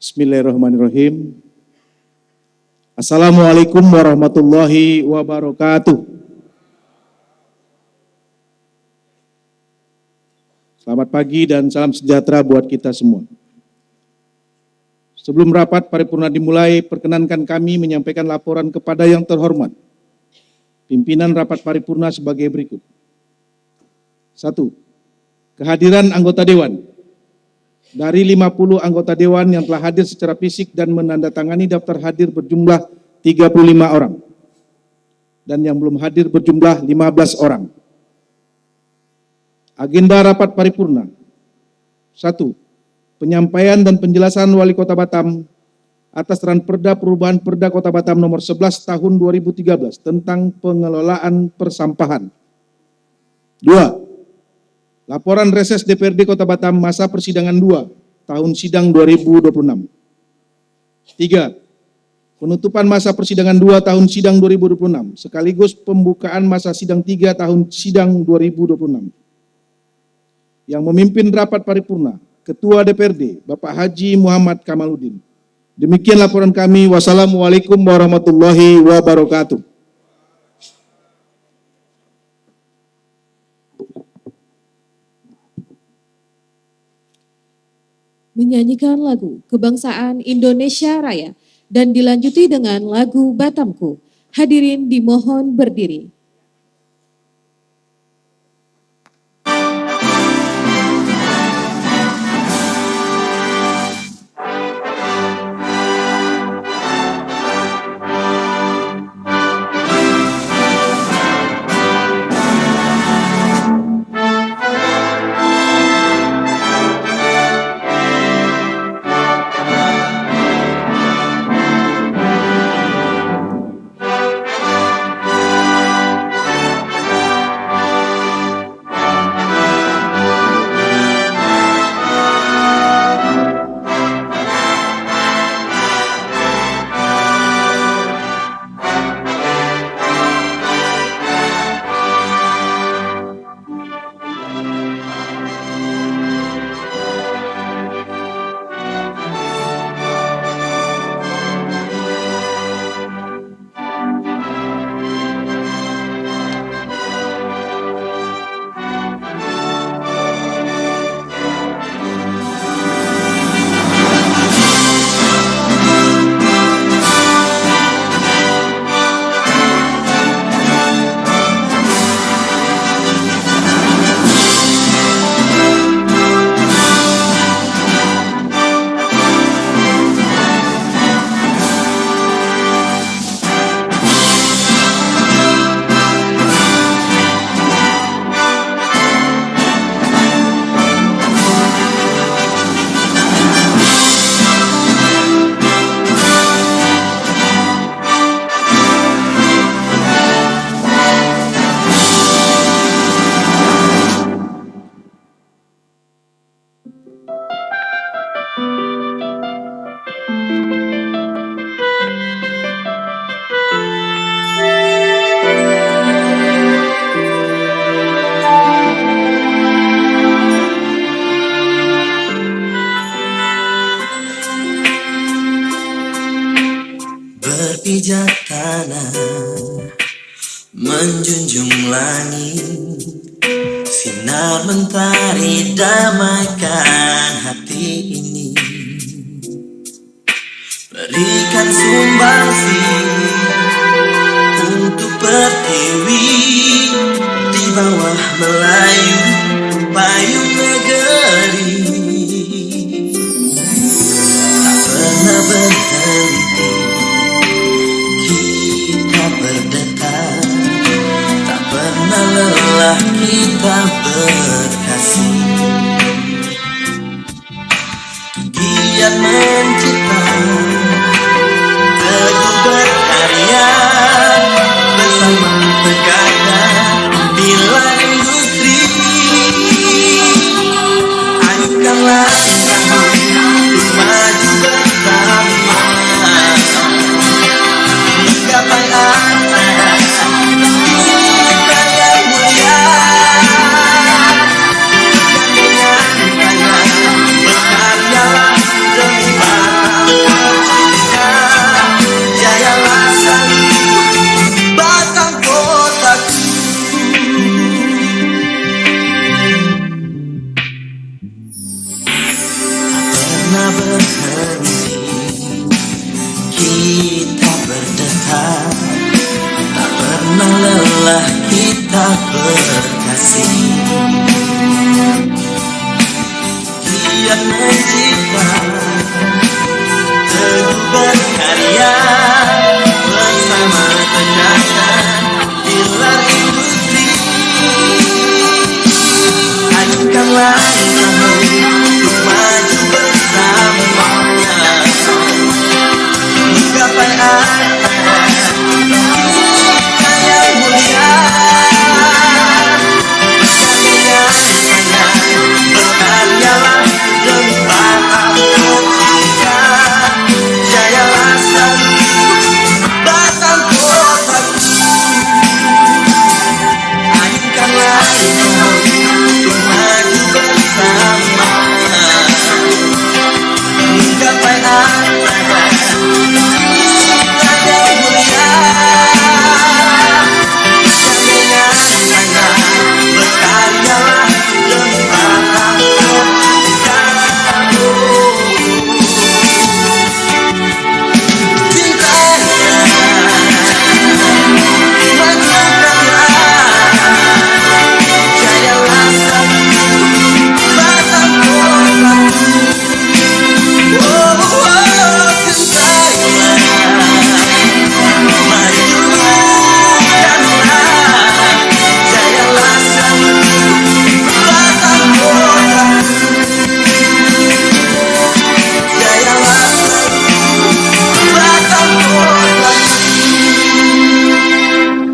Bismillahirrahmanirrahim. Assalamualaikum warahmatullahi wabarakatuh. Selamat pagi dan salam sejahtera buat kita semua. Sebelum rapat paripurna dimulai, perkenankan kami menyampaikan laporan kepada yang terhormat pimpinan rapat paripurna sebagai berikut. 1. Kehadiran anggota Dewan. Dari 50 anggota Dewan yang telah hadir secara fisik dan menandatangani daftar hadir berjumlah 35 orang. Dan yang belum hadir berjumlah 15 orang. Agenda rapat paripurna. 1. Penyampaian dan penjelasan Wali Kota Batam atas Ranperda Perubahan Perda Kota Batam nomor 11 tahun 2013 tentang pengelolaan persampahan. 2. Laporan reses DPRD Kota Batam masa persidangan 2 tahun sidang 2026. 3. Penutupan masa persidangan 2 tahun sidang 2026 sekaligus pembukaan masa sidang 3 tahun sidang 2026. Yang memimpin rapat paripurna Ketua DPRD Bapak Haji Muhammad Kamaludin. Demikian laporan kami. Wassalamualaikum warahmatullahi wabarakatuh. Menyanyikan lagu Kebangsaan Indonesia Raya dan dilanjuti dengan lagu Batamku. Hadirin dimohon berdiri. Berpijak tanah, menjunjung langit, sinar mentari damaikan hati ini. Berikan sumbangsi untuk pertiwi di bawah Melayu payung negeri. Tak pernah berhenti kita berdekat, tak pernah lelah kita berkasih. Giat mencipta, teguh berkarya, bersama tegakkan pilar industri. Ayuhkanlah langkahmu untuk maju bersama, menggapai impian yang mulia. berkasih. Giat mencipta, teguh berkarya, bersama tegakkan pilar industri. Ajukanlah langkahmu untuk maju bersama, menggapai akhirat yang mulia. Bergandengan tangan, berkaryalah demi Batam tercinta. Jayalah selalu Batam kotaku. Ajukanlah langkahmu untuk maju bersama, menggapai akhirat yang mulia. Bergandengan tangan, berkaryalah demi Batam tercinta.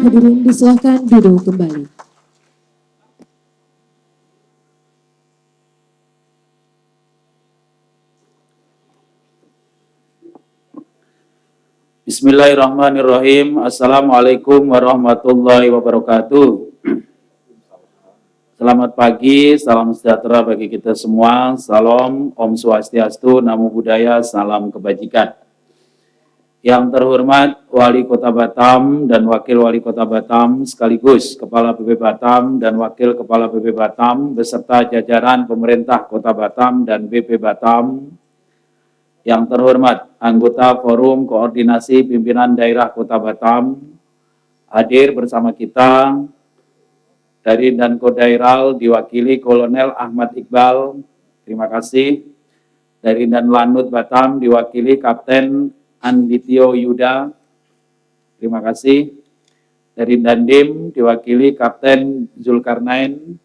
Hadirin disilakan duduk kembali. Bismillahirrahmanirrahim. Assalamualaikum warahmatullahi wabarakatuh. Selamat pagi, salam sejahtera bagi kita semua. Salam, Om Swastiastu, Namo Buddhaya, salam kebajikan. Yang terhormat Wali Kota Batam dan Wakil Wali Kota Batam sekaligus Kepala PP Batam dan Wakil Kepala PP Batam beserta jajaran pemerintah Kota Batam dan BP Batam. Yang terhormat anggota Forum Koordinasi Pimpinan Daerah Kota Batam, hadir bersama kita dari Dankodairal diwakili Kolonel Ahmad Iqbal, terima kasih. Dari Danlanut Batam diwakili Kapten Andityo Yuda, terima kasih. Dari Dandim diwakili Kapten Zulkarnain.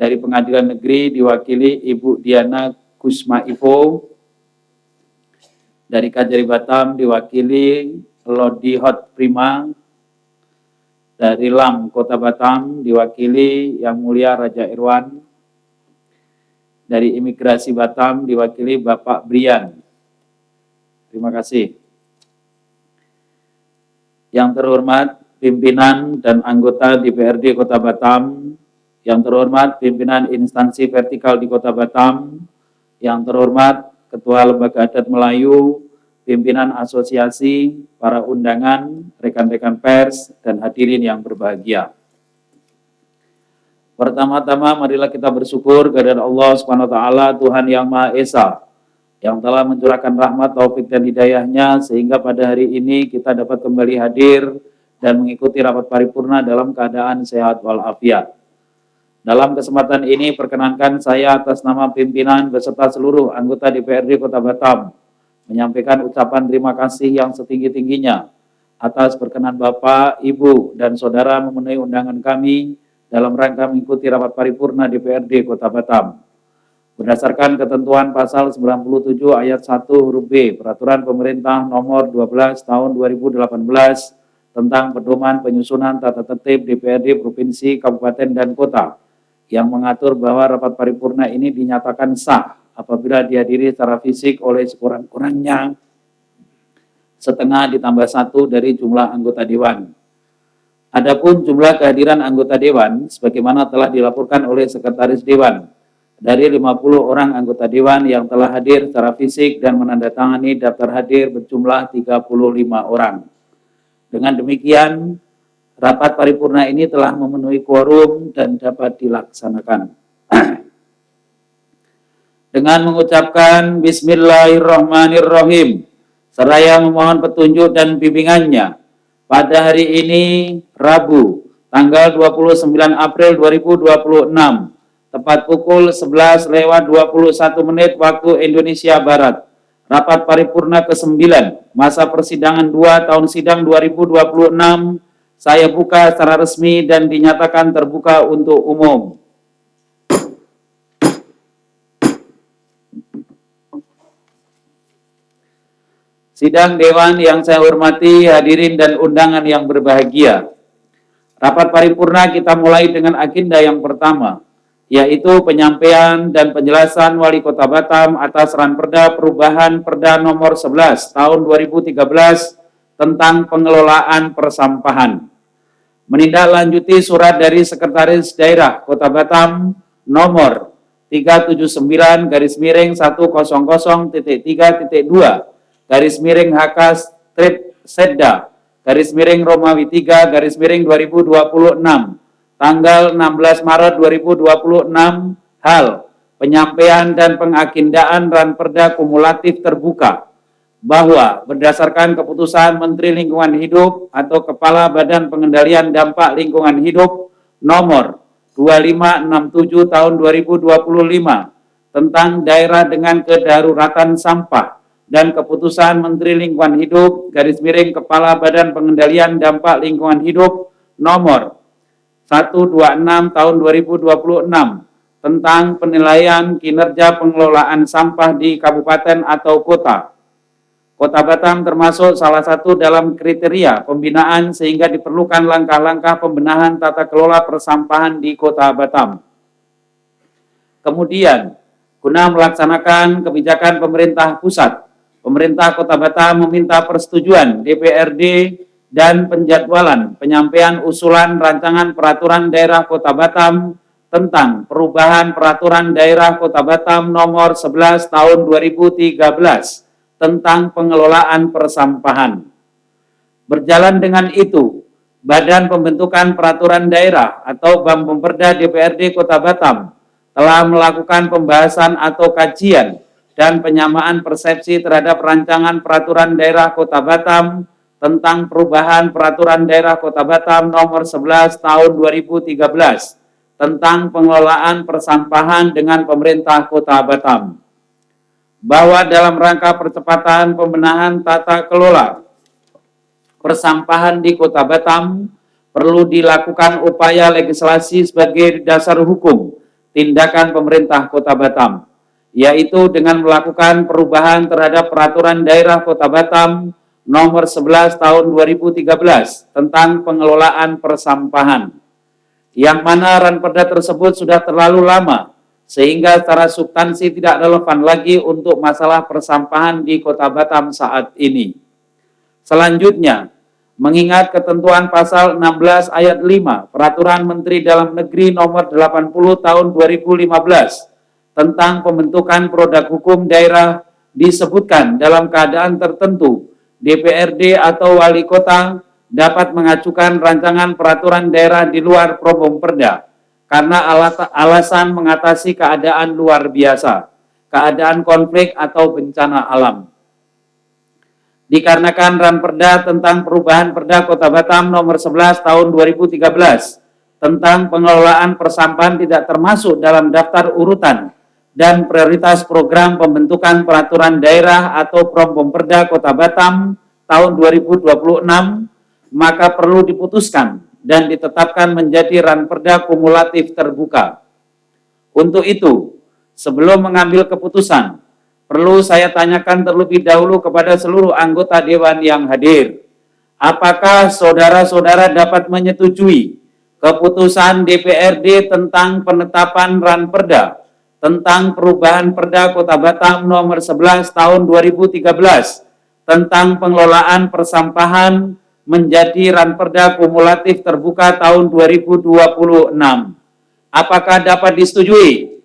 Dari Pengadilan Negeri diwakili Ibu Diana Kusma Ivo. Dari Kajari Batam diwakili Lodi Hot Prima. Dari LAM Kota Batam diwakili Yang Mulia Raja Irwan. Dari Imigrasi Batam diwakili Bapak Brian. Terima kasih. Yang terhormat pimpinan dan anggota DPRD Kota Batam, yang terhormat pimpinan instansi vertikal di Kota Batam, yang terhormat Ketua Lembaga Adat Melayu, pimpinan asosiasi, para undangan, rekan-rekan pers, dan hadirin yang berbahagia. Pertama-tama marilah kita bersyukur kehadirat Allah Subhanahu wa taala, Tuhan yang Maha Esa, yang telah mencurahkan rahmat, taufik dan hidayahnya sehingga pada hari ini kita dapat kembali hadir dan mengikuti rapat paripurna dalam keadaan sehat walafiat. Dalam kesempatan ini perkenankan saya atas nama pimpinan beserta seluruh anggota DPRD Kota Batam menyampaikan ucapan terima kasih yang setinggi-tingginya atas perkenan Bapak, Ibu, dan Saudara memenuhi undangan kami dalam rangka mengikuti rapat paripurna DPRD Kota Batam. Berdasarkan ketentuan pasal 97 ayat 1 huruf B Peraturan Pemerintah Nomor 12 Tahun 2018 tentang pedoman penyusunan tata tertib DPRD Provinsi, Kabupaten, dan Kota yang mengatur bahwa rapat paripurna ini dinyatakan sah apabila dihadiri secara fisik oleh sekurang-kurangnya setengah ditambah 1 dari jumlah anggota Dewan. Adapun jumlah kehadiran anggota Dewan sebagaimana telah dilaporkan oleh Sekretaris Dewan, dari 50 orang anggota Dewan yang telah hadir secara fisik dan menandatangani daftar hadir berjumlah 35 orang. Dengan demikian, rapat paripurna ini telah memenuhi quorum dan dapat dilaksanakan. Dengan mengucapkan Bismillahirrahmanirrahim, seraya memohon petunjuk dan bimbingannya, pada hari ini Rabu, tanggal 29 April 2026, tepat pukul 11:21 waktu Indonesia Barat. Rapat paripurna ke-9, masa persidangan 2 tahun sidang 2026, saya buka secara resmi dan dinyatakan terbuka untuk umum. Sidang Dewan yang saya hormati, hadirin dan undangan yang berbahagia. Rapat paripurna kita mulai dengan agenda yang pertama, yaitu penyampaian dan penjelasan Wali Kota Batam atas Ranperda Perubahan Perda Nomor 11 Tahun 2013 tentang pengelolaan persampahan. Menindaklanjuti surat dari Sekretaris Daerah Kota Batam nomor 379/100.3.2 /HK/Romawi 3/Romawi 3/2026 tanggal 16 Maret 2026 hal penyampaian dan pengagendaan Ranperda kumulatif terbuka bahwa berdasarkan keputusan Menteri Lingkungan Hidup atau Kepala Badan Pengendalian Dampak Lingkungan Hidup nomor 2567 tahun 2025 tentang daerah dengan kedaruratan sampah dan keputusan Menteri Lingkungan Hidup Kepala Badan Pengendalian Dampak Lingkungan Hidup nomor 126 tahun 2026 tentang penilaian kinerja pengelolaan sampah di kabupaten atau kota. Kota Batam termasuk salah satu dalam kriteria pembinaan sehingga diperlukan langkah-langkah pembenahan tata kelola persampahan di Kota Batam. Kemudian, guna melaksanakan kebijakan pemerintah pusat, pemerintah Kota Batam meminta persetujuan DPRD dan penjadwalan penyampaian usulan rancangan peraturan daerah Kota Batam tentang perubahan peraturan daerah Kota Batam nomor 11 tahun 2013 tentang pengelolaan persampahan. Berjalan dengan itu, Badan Pembentukan Peraturan Daerah atau Bambemperda DPRD Kota Batam telah melakukan pembahasan atau kajian dan penyamaan persepsi terhadap rancangan peraturan daerah Kota Batam tentang perubahan peraturan daerah Kota Batam nomor 11 tahun 2013 tentang pengelolaan persampahan dengan pemerintah Kota Batam. Bahwa dalam rangka percepatan pembenahan tata kelola persampahan di Kota Batam perlu dilakukan upaya legislasi sebagai dasar hukum tindakan pemerintah Kota Batam, yaitu dengan melakukan perubahan terhadap peraturan daerah Kota Batam nomor 11 tahun 2013 tentang pengelolaan persampahan, yang mana Ranperda tersebut sudah terlalu lama sehingga secara substansi tidak relevan lagi untuk masalah persampahan di Kota Batam saat ini. Selanjutnya, mengingat ketentuan pasal 16 ayat 5 Peraturan Menteri Dalam Negeri nomor 80 tahun 2015 tentang pembentukan produk hukum daerah disebutkan dalam keadaan tertentu DPRD atau wali kota dapat mengajukan rancangan peraturan daerah di luar Probomperda karena alasan mengatasi keadaan luar biasa, keadaan konflik atau bencana alam. Dikarenakan Ranperda tentang perubahan Perda Kota Batam nomor 11 tahun 2013 tentang pengelolaan persampahan tidak termasuk dalam daftar urutan dan prioritas program pembentukan peraturan daerah atau Probomperda Kota Batam tahun 2026, maka perlu diputuskan dan ditetapkan menjadi Ranperda kumulatif terbuka. Untuk itu, sebelum mengambil keputusan, perlu saya tanyakan terlebih dahulu kepada seluruh anggota Dewan yang hadir. Apakah saudara-saudara dapat menyetujui keputusan DPRD tentang penetapan Ranperda tentang perubahan Perda Kota Batam nomor 11 tahun 2013 tentang pengelolaan persampahan menjadi Ranperda kumulatif terbuka tahun 2026. Apakah dapat disetujui?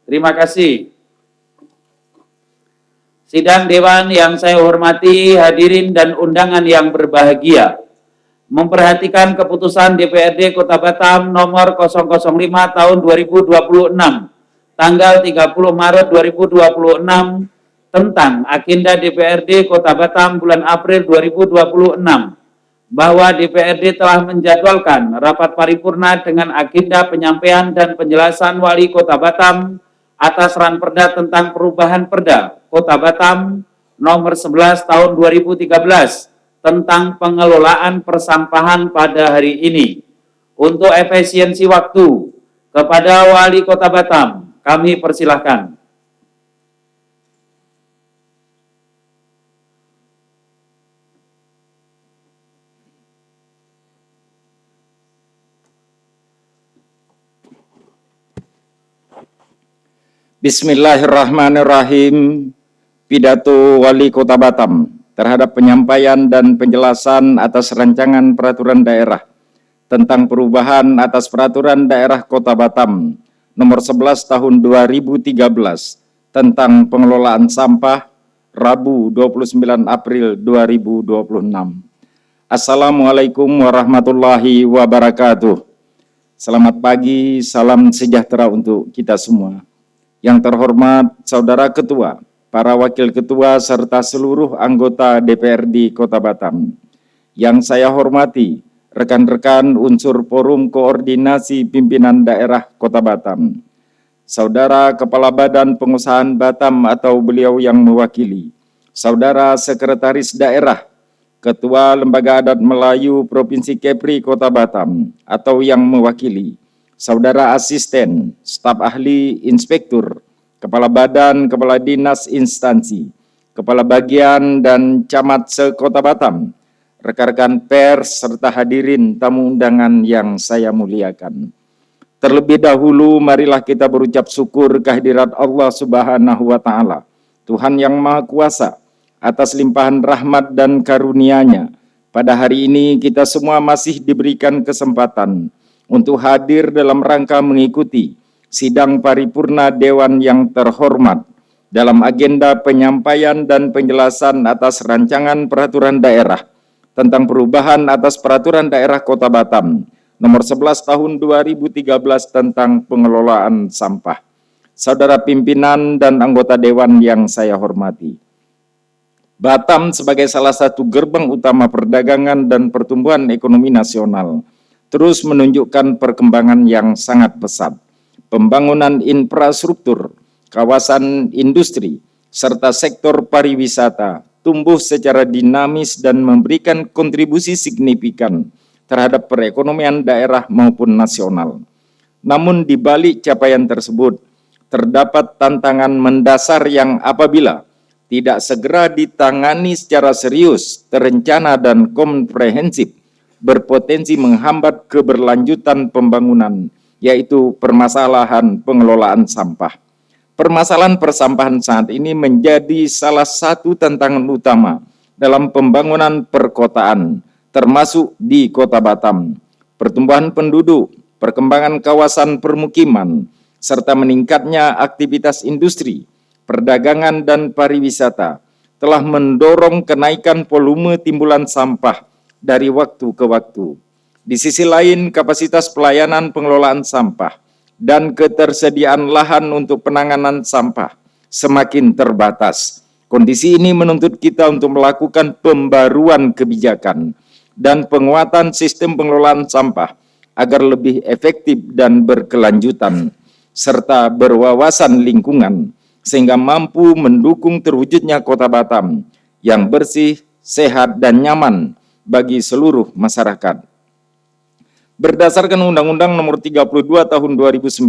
Terima kasih. Sidang Dewan yang saya hormati, hadirin dan undangan yang berbahagia. Memperhatikan keputusan DPRD Kota Batam nomor 005 tahun 2026, tanggal 30 Maret 2026, tentang agenda DPRD Kota Batam bulan April 2026 bahwa DPRD telah menjadwalkan rapat paripurna dengan agenda penyampaian dan penjelasan Wali Kota Batam atas Ranperda tentang perubahan Perda Kota Batam nomor 11 tahun 2013 tentang pengelolaan persampahan pada hari ini. Untuk efisiensi waktu, kepada Wali Kota Batam, kami persilahkan. Bismillahirrahmanirrahim. Pidato Wali Kota Batam terhadap penyampaian dan penjelasan atas rancangan peraturan daerah tentang perubahan atas peraturan daerah Kota Batam nomor 11 tahun 2013 tentang pengelolaan sampah Rabu 29 April 2026. Assalamualaikum warahmatullahi wabarakatuh. Selamat pagi, salam sejahtera untuk kita semua. Yang terhormat Saudara Ketua, para Wakil Ketua serta seluruh anggota DPRD Kota Batam. Yang saya hormati rekan-rekan unsur Forum Koordinasi Pimpinan Daerah Kota Batam, Saudara Kepala Badan Pengusahaan Batam atau beliau yang mewakili, Saudara Sekretaris Daerah, Ketua Lembaga Adat Melayu Provinsi Kepri Kota Batam atau yang mewakili, Saudara Asisten, Staf Ahli, Inspektur, Kepala Badan, Kepala Dinas Instansi, Kepala Bagian dan Camat se-Kota Batam, rekan-rekan pers, serta hadirin tamu undangan yang saya muliakan. Terlebih dahulu, marilah kita berucap syukur kehadirat Allah Subhanahu wa Ta'ala, Tuhan yang Maha Kuasa, atas limpahan rahmat dan karunia-Nya. Pada hari ini, kita semua masih diberikan kesempatan untuk hadir dalam rangka mengikuti sidang paripurna Dewan yang terhormat dalam agenda penyampaian dan penjelasan atas rancangan peraturan daerah tentang perubahan atas peraturan daerah Kota Batam nomor 11 tahun 2013 tentang pengelolaan sampah. Saudara pimpinan dan anggota Dewan yang saya hormati, Batam sebagai salah satu gerbang utama perdagangan dan pertumbuhan ekonomi nasional terus menunjukkan perkembangan yang sangat pesat. Pembangunan infrastruktur, kawasan industri, serta sektor pariwisata tumbuh secara dinamis dan memberikan kontribusi signifikan terhadap perekonomian daerah maupun nasional. Namun di balik capaian tersebut, terdapat tantangan mendasar yang apabila tidak segera ditangani secara serius, terencana dan komprehensif, berpotensi menghambat keberlanjutan pembangunan, yaitu permasalahan pengelolaan sampah. Permasalahan persampahan saat ini menjadi salah satu tantangan utama dalam pembangunan perkotaan, termasuk di Kota Batam. Pertumbuhan penduduk, perkembangan kawasan permukiman, serta meningkatnya aktivitas industri, perdagangan dan pariwisata telah mendorong kenaikan volume timbulan sampah dari waktu ke waktu. Di sisi lain, kapasitas pelayanan pengelolaan sampah dan ketersediaan lahan untuk penanganan sampah semakin terbatas. Kondisi ini menuntut kita untuk melakukan pembaruan kebijakan dan penguatan sistem pengelolaan sampah agar lebih efektif dan berkelanjutan, serta berwawasan lingkungan, sehingga mampu mendukung terwujudnya Kota Batam yang bersih, sehat, dan nyaman bagi seluruh masyarakat. Berdasarkan Undang-Undang Nomor 32 Tahun 2009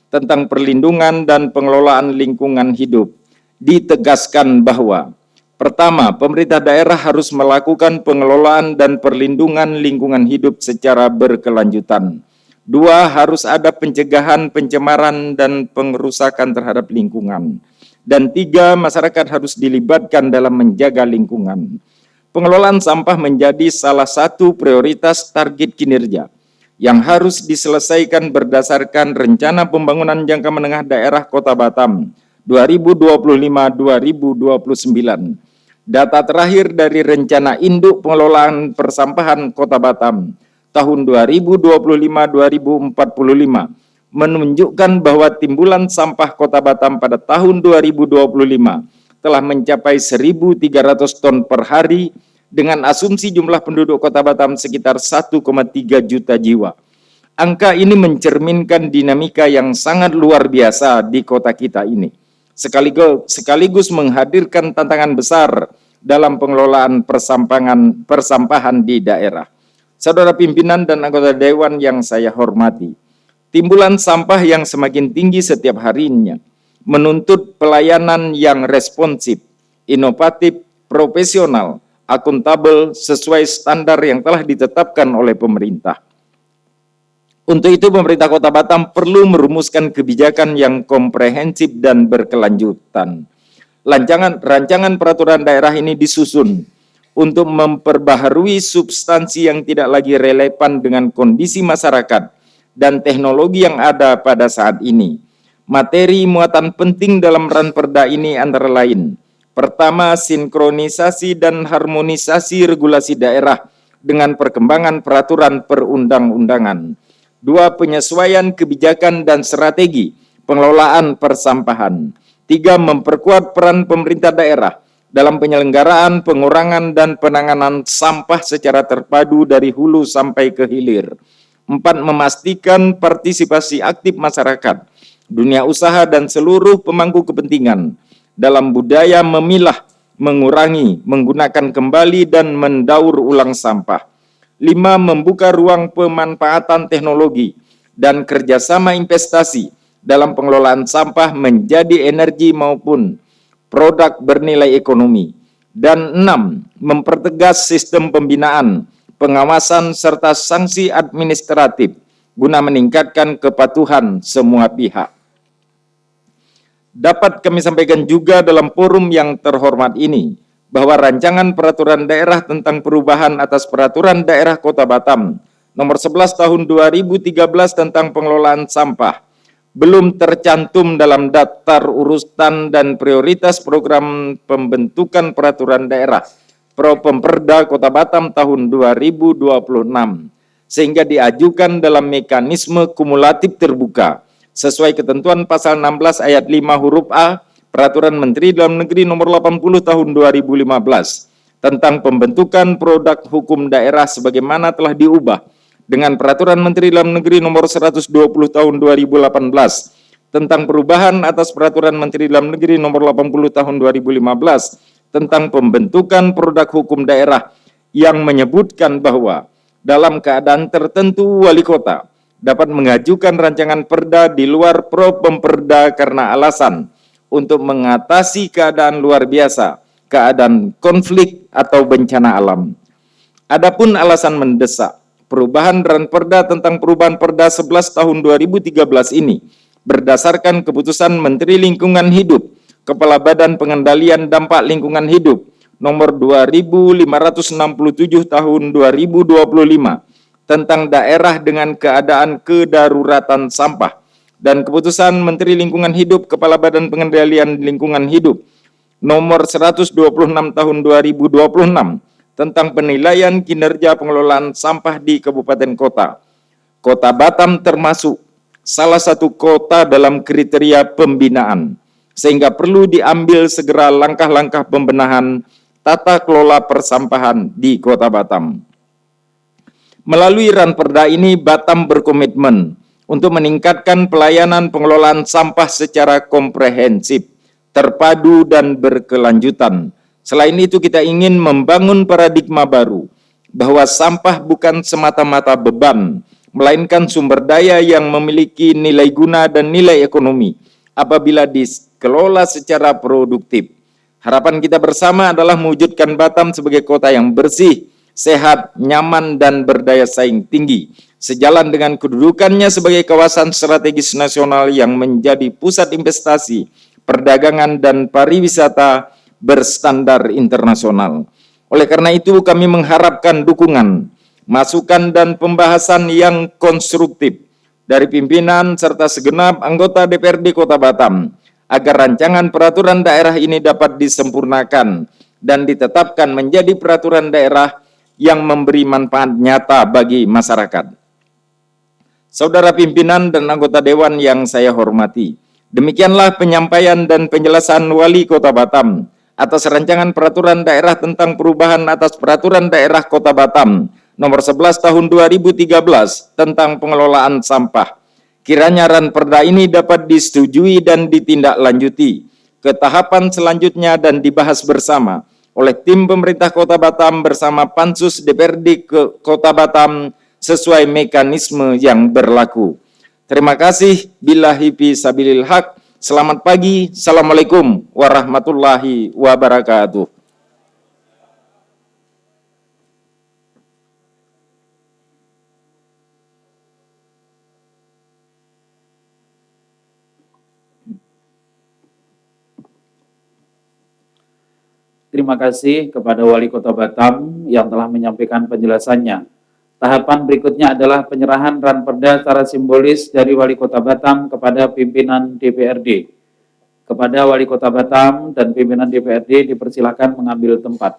tentang perlindungan dan pengelolaan lingkungan hidup, ditegaskan bahwa pertama, pemerintah daerah harus melakukan pengelolaan dan perlindungan lingkungan hidup secara berkelanjutan. Dua, harus ada pencegahan pencemaran dan pengerusakan terhadap lingkungan. Dan tiga, masyarakat harus dilibatkan dalam menjaga lingkungan. Pengelolaan sampah menjadi salah satu prioritas target kinerja yang harus diselesaikan berdasarkan Rencana Pembangunan Jangka Menengah Daerah Kota Batam 2025-2029. Data terakhir dari Rencana Induk Pengelolaan Persampahan Kota Batam tahun 2025-2045 menunjukkan bahwa timbulan sampah Kota Batam pada tahun 2025 telah mencapai 1.300 ton per hari dengan asumsi jumlah penduduk Kota Batam sekitar 1,3 juta jiwa. Angka ini mencerminkan dinamika yang sangat luar biasa di kota kita ini, sekaligus menghadirkan tantangan besar dalam pengelolaan persampahan di daerah. Saudara pimpinan dan anggota dewan yang saya hormati, timbulan sampah yang semakin tinggi setiap harinya menuntut pelayanan yang responsif, inovatif, profesional, akuntabel, sesuai standar yang telah ditetapkan oleh pemerintah. Untuk itu, pemerintah Kota Batam perlu merumuskan kebijakan yang komprehensif dan berkelanjutan. Rancangan peraturan daerah ini disusun untuk memperbaharui substansi yang tidak lagi relevan dengan kondisi masyarakat dan teknologi yang ada pada saat ini. Materi muatan penting dalam Ranperda ini antara lain: pertama, sinkronisasi dan harmonisasi regulasi daerah dengan perkembangan peraturan perundang-undangan. 2. Penyesuaian kebijakan dan strategi pengelolaan persampahan. 3. Memperkuat peran pemerintah daerah dalam penyelenggaraan, pengurangan, dan penanganan sampah secara terpadu dari hulu sampai ke hilir. 4. Memastikan partisipasi aktif masyarakat, dunia usaha, dan seluruh pemangku kepentingan dalam budaya memilah, mengurangi, menggunakan kembali, dan mendaur ulang sampah. 5. Membuka ruang pemanfaatan teknologi dan kerjasama investasi dalam pengelolaan sampah menjadi energi maupun produk bernilai ekonomi. Dan 6. Mempertegas sistem pembinaan, pengawasan, serta sanksi administratif guna meningkatkan kepatuhan semua pihak. Dapat kami sampaikan juga dalam forum yang terhormat ini bahwa rancangan peraturan daerah tentang perubahan atas peraturan daerah Kota Batam nomor 11 tahun 2013 tentang pengelolaan sampah belum tercantum dalam daftar urutan dan prioritas program pembentukan peraturan daerah Propemperda Kota Batam tahun 2026, sehingga diajukan dalam mekanisme kumulatif terbuka sesuai ketentuan pasal 16 ayat 5 huruf A Peraturan Menteri Dalam Negeri Nomor 80 Tahun 2015 tentang pembentukan produk hukum daerah sebagaimana telah diubah dengan Peraturan Menteri Dalam Negeri Nomor 120 Tahun 2018 tentang perubahan atas Peraturan Menteri Dalam Negeri Nomor 80 Tahun 2015 tentang pembentukan produk hukum daerah yang menyebutkan bahwa dalam keadaan tertentu wali kota dapat mengajukan rancangan perda di luar Propemperda karena alasan untuk mengatasi keadaan luar biasa, keadaan konflik atau bencana alam. Adapun alasan mendesak, perubahan Ranperda tentang perubahan Perda 11 tahun 2013 ini berdasarkan keputusan Menteri Lingkungan Hidup, Kepala Badan Pengendalian Dampak Lingkungan Hidup nomor 2567 tahun 2025 tentang daerah dengan keadaan kedaruratan sampah dan keputusan Menteri Lingkungan Hidup Kepala Badan Pengendalian Lingkungan Hidup nomor 126 tahun 2026 tentang penilaian kinerja pengelolaan sampah di kabupaten kota. Kota Batam termasuk salah satu kota dalam kriteria pembinaan, sehingga perlu diambil segera langkah-langkah pembenahan tata kelola persampahan di Kota Batam. Melalui Ranperda ini, Batam berkomitmen untuk meningkatkan pelayanan pengelolaan sampah secara komprehensif, terpadu, dan berkelanjutan. Selain itu, kita ingin membangun paradigma baru bahwa sampah bukan semata-mata beban, melainkan sumber daya yang memiliki nilai guna dan nilai ekonomi apabila dikelola secara produktif. Harapan kita bersama adalah mewujudkan Batam sebagai kota yang bersih, sehat, nyaman, dan berdaya saing tinggi, sejalan dengan kedudukannya sebagai kawasan strategis nasional yang menjadi pusat investasi, perdagangan, dan pariwisata berstandar internasional. Oleh karena itu, kami mengharapkan dukungan, masukan, dan pembahasan yang konstruktif dari pimpinan serta segenap anggota DPRD Kota Batam agar rancangan peraturan daerah ini dapat disempurnakan dan ditetapkan menjadi peraturan daerah yang memberi manfaat nyata bagi masyarakat. Saudara pimpinan dan anggota dewan yang saya hormati, Demikianlah penyampaian dan penjelasan Wali Kota Batam atas rancangan peraturan daerah tentang perubahan atas peraturan daerah Kota Batam nomor 11 tahun 2013 tentang pengelolaan sampah. Kiranya ranperda ini dapat disetujui dan ditindaklanjuti ke tahapan selanjutnya dan dibahas bersama oleh tim pemerintah Kota Batam bersama Pansus DPRD Kota Batam sesuai mekanisme yang berlaku. Terima kasih. Billahi fi sabilil haq. Selamat pagi. Assalamualaikum warahmatullahi wabarakatuh. Terima kasih kepada Wali Kota Batam yang telah menyampaikan penjelasannya. Tahapan berikutnya adalah penyerahan ranperda secara simbolis dari Wali Kota Batam kepada pimpinan DPRD. Kepada Wali Kota Batam dan pimpinan DPRD dipersilakan mengambil tempat.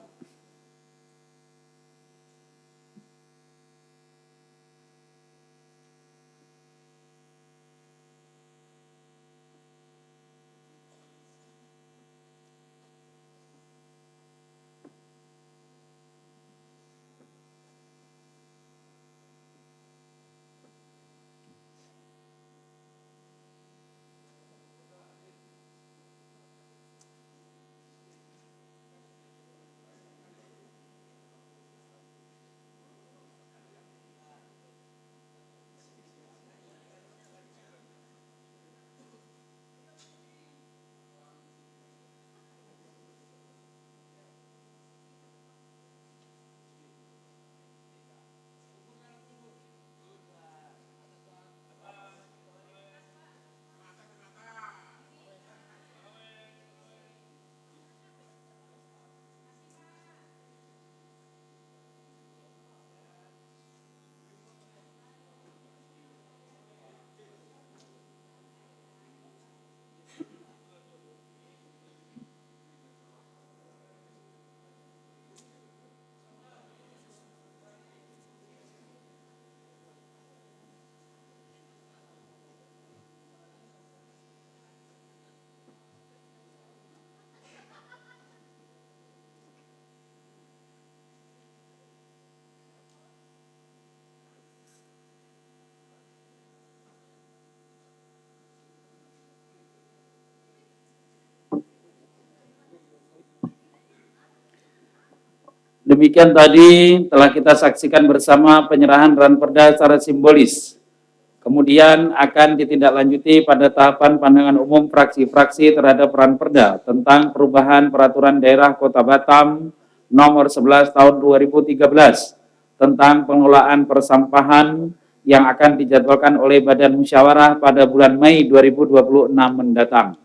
Demikian tadi telah kita saksikan bersama penyerahan ranperda secara simbolis. Kemudian akan ditindaklanjuti pada tahapan pandangan umum fraksi-fraksi terhadap ranperda tentang perubahan peraturan daerah Kota Batam nomor 11 tahun 2013 tentang pengelolaan persampahan yang akan dijadwalkan oleh Badan Musyawarah pada bulan Mei 2026 mendatang.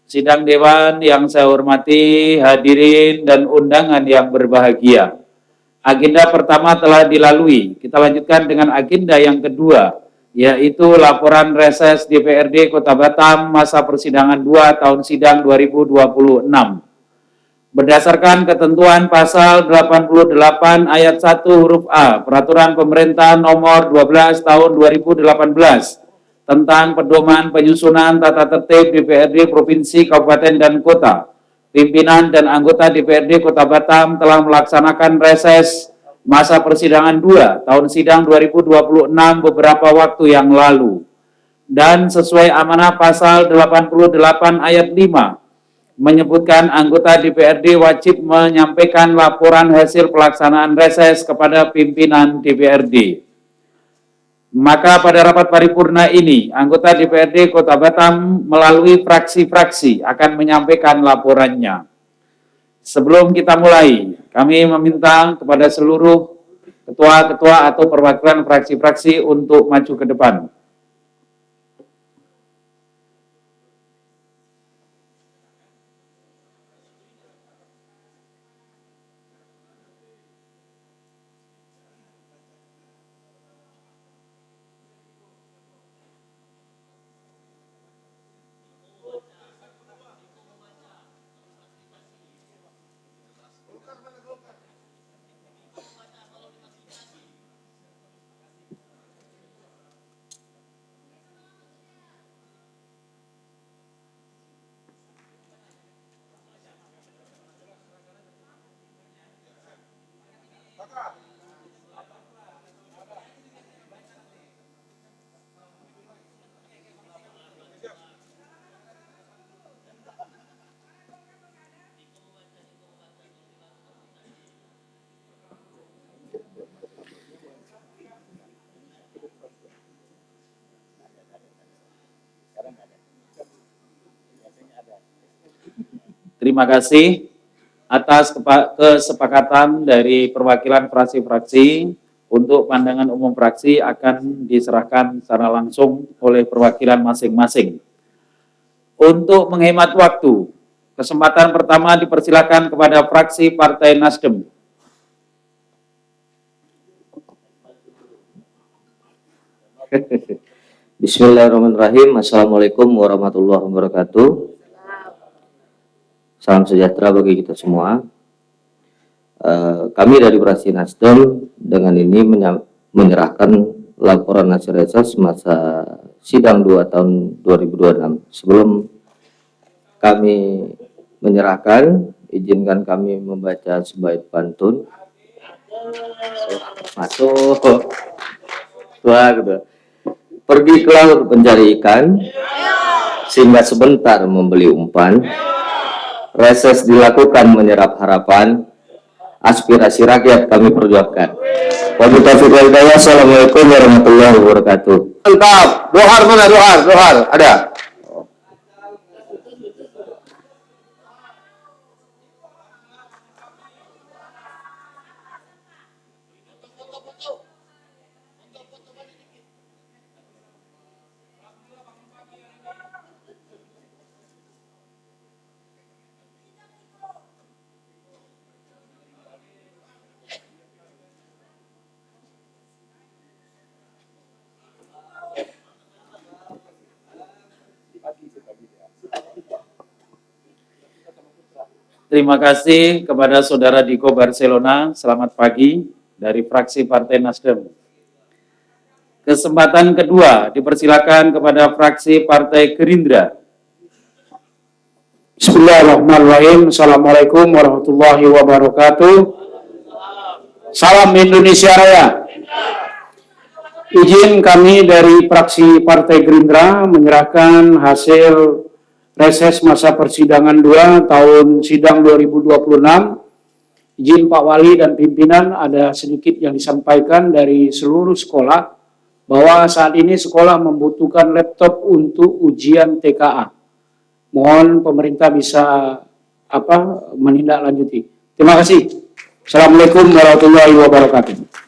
Sidang Dewan yang saya hormati, hadirin dan undangan yang berbahagia. Agenda pertama telah dilalui. Kita lanjutkan dengan agenda yang kedua, yaitu laporan reses DPRD Kota Batam masa persidangan 2 tahun sidang 2026. Berdasarkan ketentuan pasal 88 ayat 1 huruf A Peraturan Pemerintah Nomor 12 Tahun 2018 tentang pedoman penyusunan tata tertib DPRD Provinsi, Kabupaten, dan Kota. Pimpinan dan anggota DPRD Kota Batam telah melaksanakan reses masa persidangan 2 tahun sidang 2026 beberapa waktu yang lalu. Dan sesuai amanah pasal 88 ayat 5, menyebutkan anggota DPRD wajib menyampaikan laporan hasil pelaksanaan reses kepada pimpinan DPRD. Maka pada rapat paripurna ini, anggota DPRD Kota Batam melalui fraksi-fraksi akan menyampaikan laporannya. Sebelum kita mulai, kami meminta kepada seluruh ketua-ketua atau perwakilan fraksi-fraksi untuk maju ke depan. Terima kasih atas kesepakatan dari perwakilan fraksi-fraksi untuk pandangan umum fraksi akan diserahkan secara langsung oleh perwakilan masing-masing. Untuk menghemat waktu, kesempatan pertama dipersilakan kepada fraksi Partai Nasdem. Bismillahirrahmanirrahim. Assalamualaikum warahmatullahi wabarakatuh. Salam sejahtera bagi kita semua. Kami dari fraksi Nasdem dengan ini menyerahkan laporan hasil reses masa sidang 2 tahun 2026. Sebelum kami menyerahkan, izinkan kami membaca sebaik pantun. Masuk. Wah, gitu. Pergi ke laut mencari ikan, sehingga sebentar membeli umpan. Reses dilakukan menyerap harapan, aspirasi rakyat kami perjuangkan. Wabillahi taufiq wal hidayah. Assalamualaikum warahmatullahi wabarakatuh. Mantap. Dohar mana? Dohar ada. Terima kasih kepada Saudara Diko Barcelona, selamat pagi dari fraksi Partai Nasdem. Kesempatan kedua dipersilakan kepada fraksi Partai Gerindra. Bismillahirrahmanirrahim. Assalamualaikum warahmatullahi wabarakatuh. Salam Indonesia Raya. Izin kami dari fraksi Partai Gerindra menyerahkan hasil reses masa persidangan 2 tahun sidang 2026. Izin Pak Wali dan pimpinan, ada sedikit yang disampaikan dari seluruh sekolah bahwa saat ini sekolah membutuhkan laptop untuk ujian TKA. Mohon pemerintah bisa menindaklanjuti. Terima kasih. Assalamualaikum warahmatullahi wabarakatuh.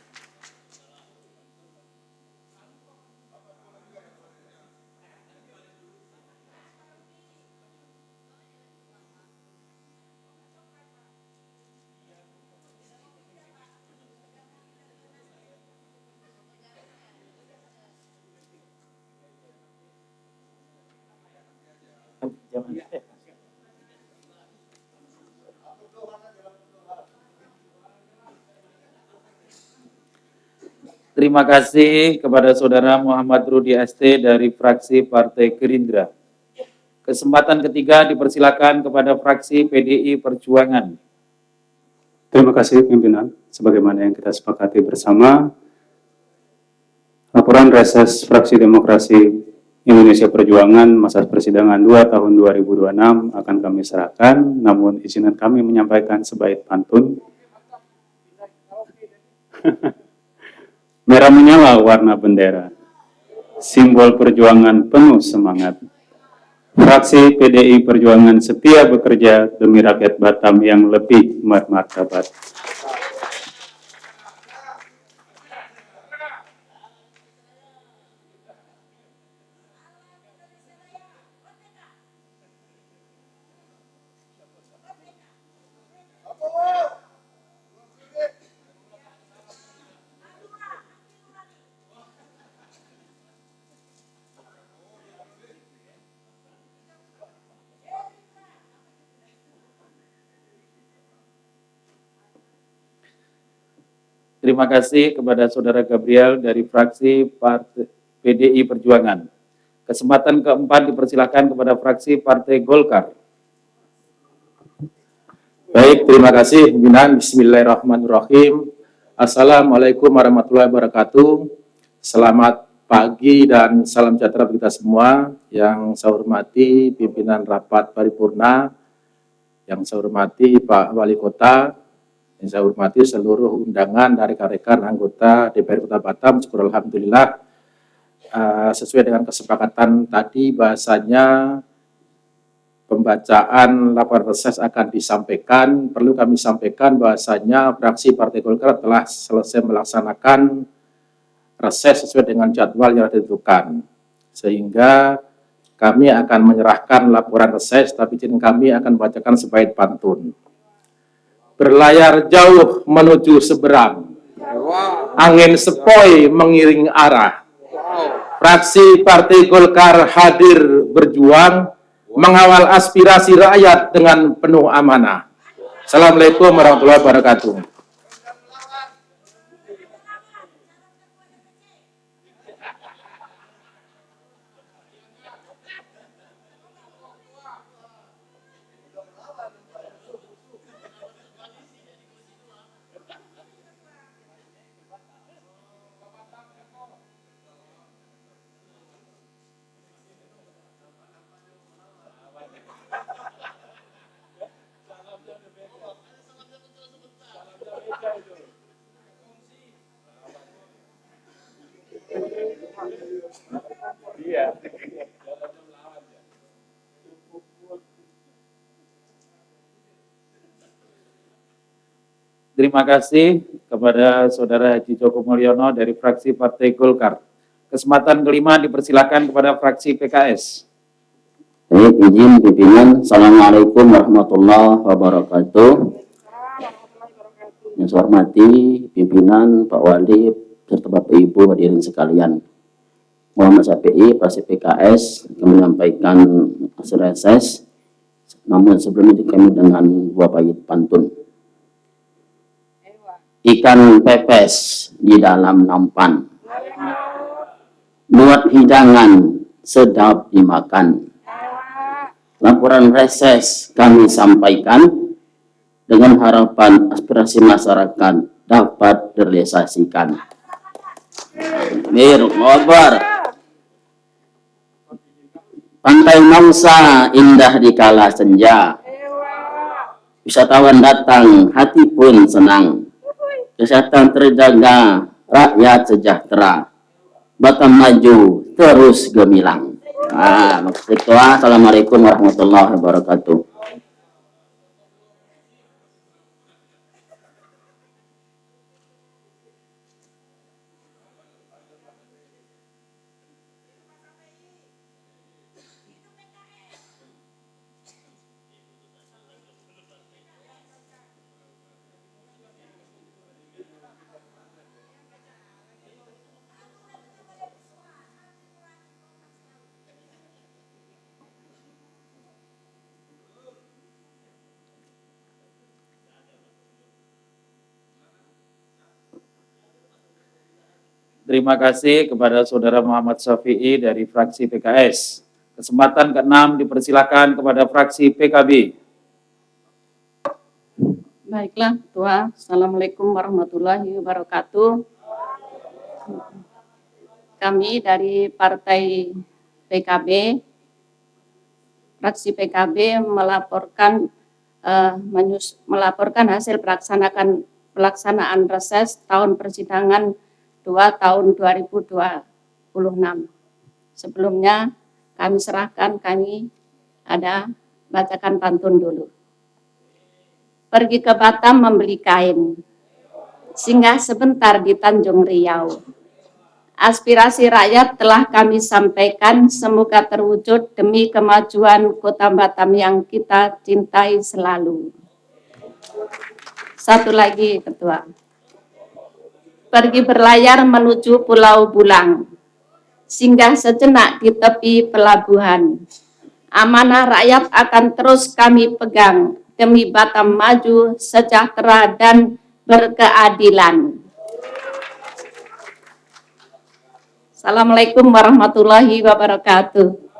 Terima kasih kepada Saudara Muhammad Rudi ST dari fraksi Partai Gerindra. Kesempatan ketiga dipersilakan kepada fraksi PDI Perjuangan. Terima kasih pimpinan. Sebagaimana yang kita sepakati bersama, laporan reses fraksi Demokrasi Indonesia Perjuangan masa persidangan 2 tahun 2026 akan kami serahkan, namun izinkan kami menyampaikan sebaik pantun. Merah menyala warna bendera, simbol perjuangan penuh semangat. Fraksi PDI Perjuangan setia bekerja demi rakyat Batam yang lebih bermartabat. Terima kasih kepada Saudara Gabriel dari fraksi Partai PDI Perjuangan. Kesempatan keempat dipersilakan kepada fraksi Partai Golkar. Baik, terima kasih pimpinan. Bismillahirrahmanirrahim. Assalamualaikum warahmatullahi wabarakatuh. Selamat pagi dan salam sejahtera bagi kita semua. Yang saya hormati pimpinan rapat paripurna, yang saya hormati Pak Wali Kota, yang saya hormati seluruh undangan dari rekan-rekan anggota DPR Kota Batam. Syukur alhamdulillah, sesuai dengan kesepakatan tadi bahasanya pembacaan laporan reses akan disampaikan, perlu kami sampaikan bahwasanya fraksi Partai Golkar telah selesai melaksanakan reses sesuai dengan jadwal yang ditentukan. Sehingga kami akan menyerahkan laporan reses, tapi kami akan membacakan sebaik pantun. Berlayar jauh menuju seberang, angin sepoi mengiring arah. Fraksi Partai Golkar hadir berjuang, mengawal aspirasi rakyat dengan penuh amanah. Assalamualaikum warahmatullahi wabarakatuh. Terima kasih kepada Saudara Haji Joko Mulyono dari fraksi Partai Golkar. Kesempatan kelima dipersilakan kepada fraksi PKS. Baik, izin pimpinan. Assalamualaikum warahmatullahi wabarakatuh. Yang saya hormati pimpinan, Pak Wali, serta Bapak Ibu hadirin sekalian. Muhammad Syafi'i, fraksi PKS, kami menyampaikan hasil reses. Namun sebelum itu kami dengan dua bait pantun. Ikan pepes di dalam nampan, buat hidangan sedap dimakan. Laporan reses kami sampaikan dengan harapan aspirasi masyarakat dapat direalisasikan. Akbar. Pantai Mangsa indah di kala senja. Wisatawan datang, hati pun senang. Kesehatan terjaga, rakyat sejahtera. Batam maju, terus gemilang. Maksud itu, Assalamualaikum warahmatullahi wabarakatuh. Terima kasih kepada Saudara Muhammad Syafi'i dari fraksi PKS. Kesempatan ke-6 dipersilakan kepada fraksi PKB. Baiklah, Ketua. Assalamualaikum warahmatullahi wabarakatuh. Kami dari Partai PKB, fraksi PKB melaporkan hasil pelaksanaan reses tahun persidangan 2 tahun 2026. Sebelumnya kami bacakan pantun dulu. Pergi ke Batam membeli kain, singgah sebentar di Tanjung Riau. Aspirasi rakyat telah kami sampaikan, semoga terwujud demi kemajuan Kota Batam yang kita cintai selalu. Satu lagi, Ketua. Pergi berlayar menuju Pulau Bulang, singgah sejenak di tepi pelabuhan. Amanah rakyat akan terus kami pegang, demi Batam maju, sejahtera, dan berkeadilan. Assalamualaikum warahmatullahi wabarakatuh.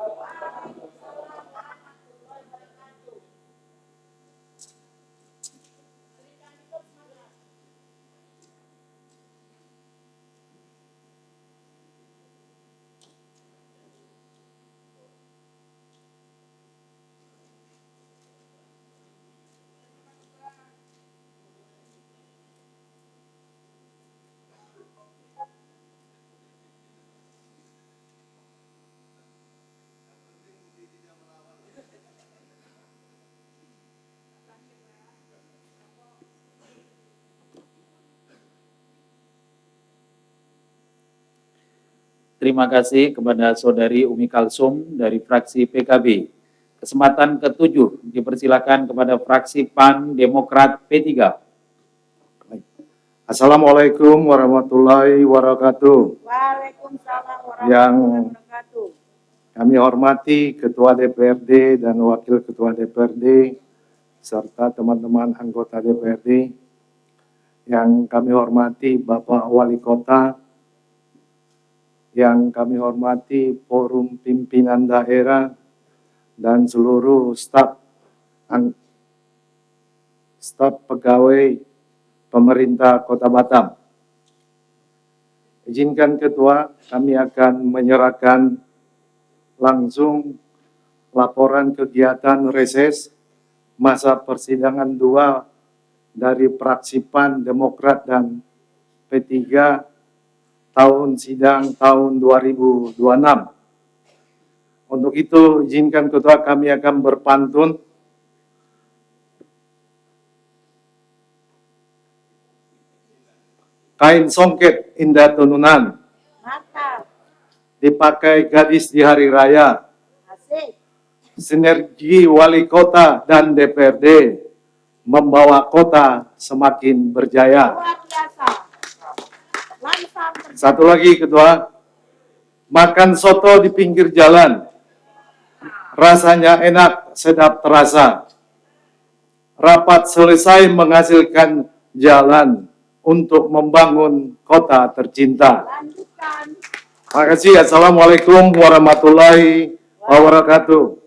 Terima kasih kepada Saudari Umi Kalsum dari fraksi PKB. Kesempatan ke-7 dipersilakan kepada fraksi PAN Demokrat P3. Assalamualaikum warahmatullahi wabarakatuh. Waalaikumsalam Yang kami hormati Ketua DPRD dan Wakil Ketua DPRD, serta teman-teman anggota DPRD. Yang kami hormati Bapak Wali Kota, yang kami hormati Forum Pimpinan Daerah, dan seluruh staf pegawai pemerintah Kota Batam. Izinkan Ketua, kami akan menyerahkan langsung laporan kegiatan reses masa persidangan 2 dari fraksi PAN, Demokrat, dan P3 tahun sidang tahun 2026. Untuk itu, izinkan Ketua kami akan berpantun. Kain songket indah tenunan, dipakai gadis di hari raya. Sinergi wali kota dan DPRD membawa kota semakin berjaya. Satu lagi Ketua, makan soto di pinggir jalan, rasanya enak, sedap terasa. Rapat selesai menghasilkan jalan untuk membangun kota tercinta. Terima kasih. Assalamualaikum warahmatullahi wabarakatuh.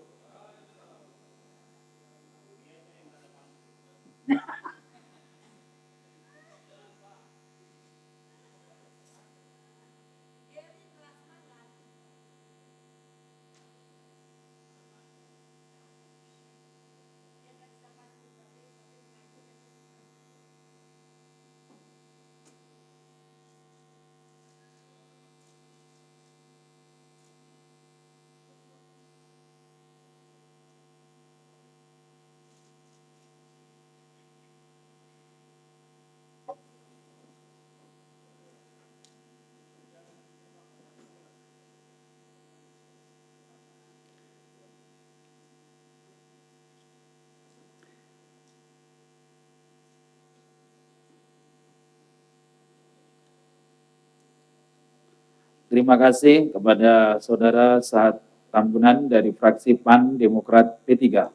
Terima kasih kepada Saudara Sahat Tambunan dari fraksi PAN Demokrat P3.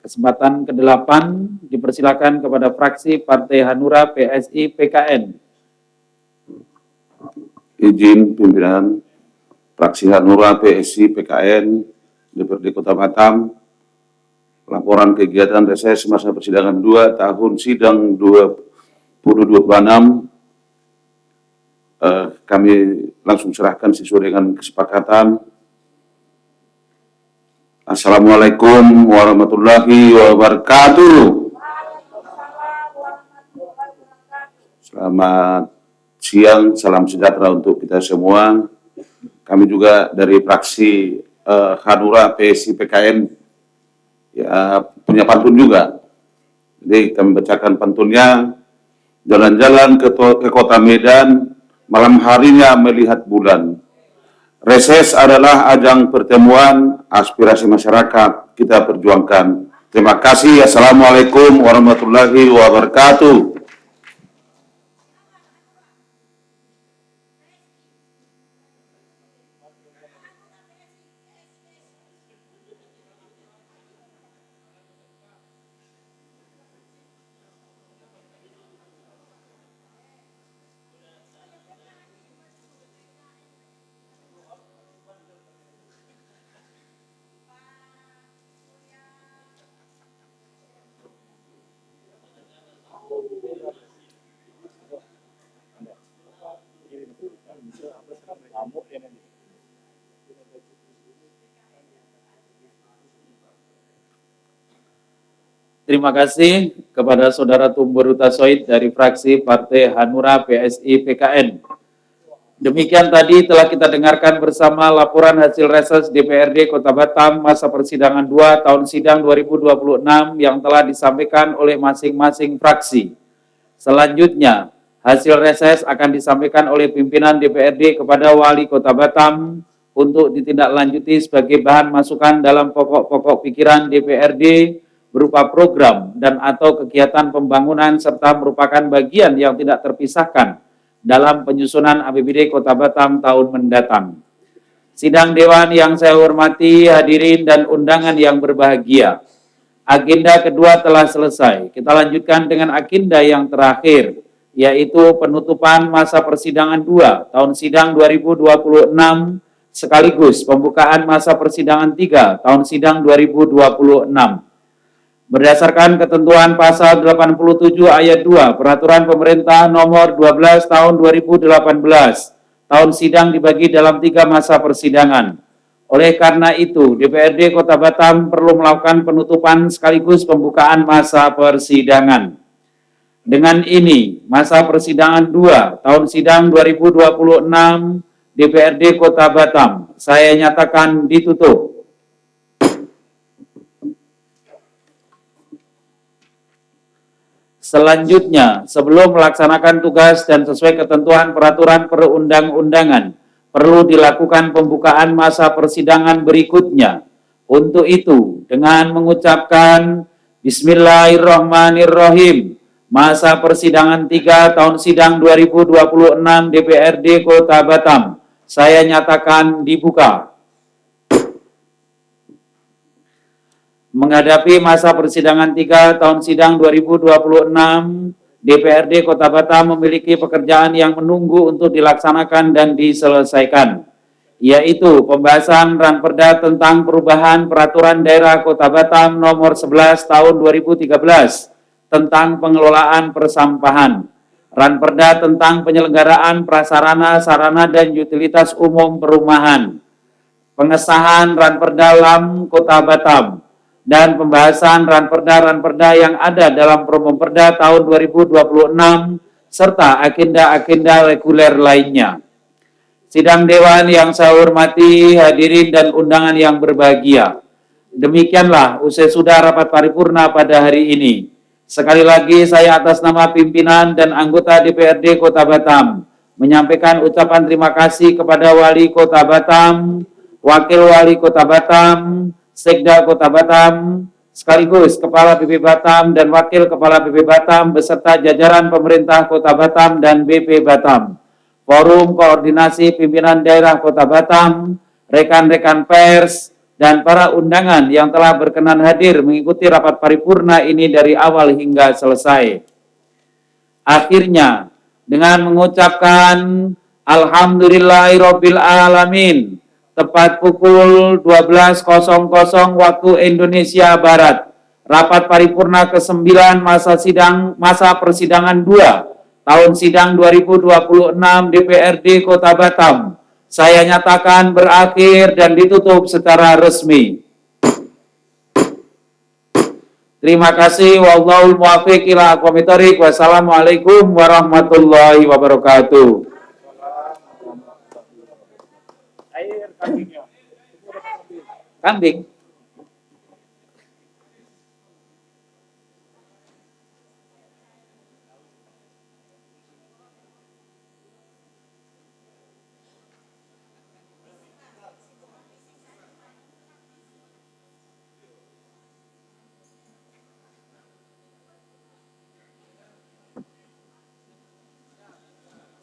Kesempatan ke-8 dipersilakan kepada fraksi Partai Hanura PSI PKN. Izin pimpinan fraksi Hanura PSI PKN DPRD Kota Batam, laporan kegiatan reses masa persidangan 2 tahun sidang 2026. Kami langsung serahkan sesuai dengan kesepakatan. Assalamualaikum warahmatullahi wabarakatuh. Selamat siang, salam sejahtera untuk kita semua. Kami juga dari fraksi Hanura PSI PKN ya punya pantun juga. Jadi kami bacakan pantunnya. Jalan-jalan ke kota Medan, malam harinya melihat bulan. Reses adalah ajang pertemuan aspirasi masyarakat, kita perjuangkan. Terima kasih. Assalamualaikum warahmatullahi wabarakatuh. Terima kasih kepada Saudara Tumbur Utasoid dari fraksi Partai Hanura PSI PKN. Demikian tadi telah kita dengarkan bersama laporan hasil reses DPRD Kota Batam masa persidangan 2 tahun sidang 2026 yang telah disampaikan oleh masing-masing fraksi. Selanjutnya, Hasil reses akan disampaikan oleh pimpinan DPRD kepada Wali Kota Batam untuk ditindaklanjuti sebagai bahan masukan dalam pokok-pokok pikiran DPRD berupa program dan atau kegiatan pembangunan serta merupakan bagian yang tidak terpisahkan dalam penyusunan APBD Kota Batam tahun mendatang. Sidang Dewan yang saya hormati, hadirin dan undangan yang berbahagia. Agenda kedua telah selesai. Kita lanjutkan dengan agenda yang terakhir, yaitu penutupan masa persidangan 2 tahun sidang 2026 sekaligus pembukaan masa persidangan 3 tahun sidang 2026. Berdasarkan ketentuan pasal 87 ayat 2 Peraturan Pemerintah Nomor 12 tahun 2018, tahun sidang dibagi dalam 3 masa persidangan. Oleh karena itu, DPRD Kota Batam perlu melakukan penutupan sekaligus pembukaan masa persidangan. Dengan ini, masa persidangan 2 tahun sidang 2026 DPRD Kota Batam saya nyatakan ditutup. Selanjutnya, sebelum melaksanakan tugas dan sesuai ketentuan peraturan perundang-undangan, perlu dilakukan pembukaan masa persidangan berikutnya. Untuk itu, dengan mengucapkan Bismillahirrahmanirrahim, masa persidangan 3 tahun sidang 2026 DPRD Kota Batam saya nyatakan dibuka. Menghadapi masa persidangan 3 tahun sidang 2026, DPRD Kota Batam memiliki pekerjaan yang menunggu untuk dilaksanakan dan diselesaikan, yaitu pembahasan Ranperda tentang perubahan Peraturan Daerah Kota Batam Nomor 11 Tahun 2013 tentang pengelolaan persampahan, Ranperda tentang penyelenggaraan prasarana, sarana, dan utilitas umum perumahan, pengesahan Ranperda LAM Kota Batam, dan pembahasan Ranperda yang ada dalam Promperda tahun 2026, serta agenda-agenda reguler lainnya. Sidang Dewan yang saya hormati, hadirin dan undangan yang berbahagia. Demikianlah usai sudah rapat paripurna pada hari ini. Sekali lagi saya atas nama pimpinan dan anggota DPRD Kota Batam menyampaikan ucapan terima kasih kepada Wali Kota Batam, Wakil Wali Kota Batam, Sekda Kota Batam, sekaligus Kepala BP Batam dan Wakil Kepala BP Batam beserta jajaran pemerintah Kota Batam dan BP Batam, Forum Koordinasi Pimpinan Daerah Kota Batam, rekan-rekan pers, dan para undangan yang telah berkenan hadir mengikuti rapat paripurna ini dari awal hingga selesai. Akhirnya, dengan mengucapkan Alhamdulillahirabbil alamin, tepat pukul 12.00 waktu Indonesia Barat, rapat paripurna ke-9 masa persidangan 2 tahun sidang 2026 DPRD Kota Batam saya nyatakan berakhir dan ditutup secara resmi. Terima kasih. Wallahul muwaffiq ila aqwamit thoriq. Wassalamualaikum warahmatullahi wabarakatuh. Kambing.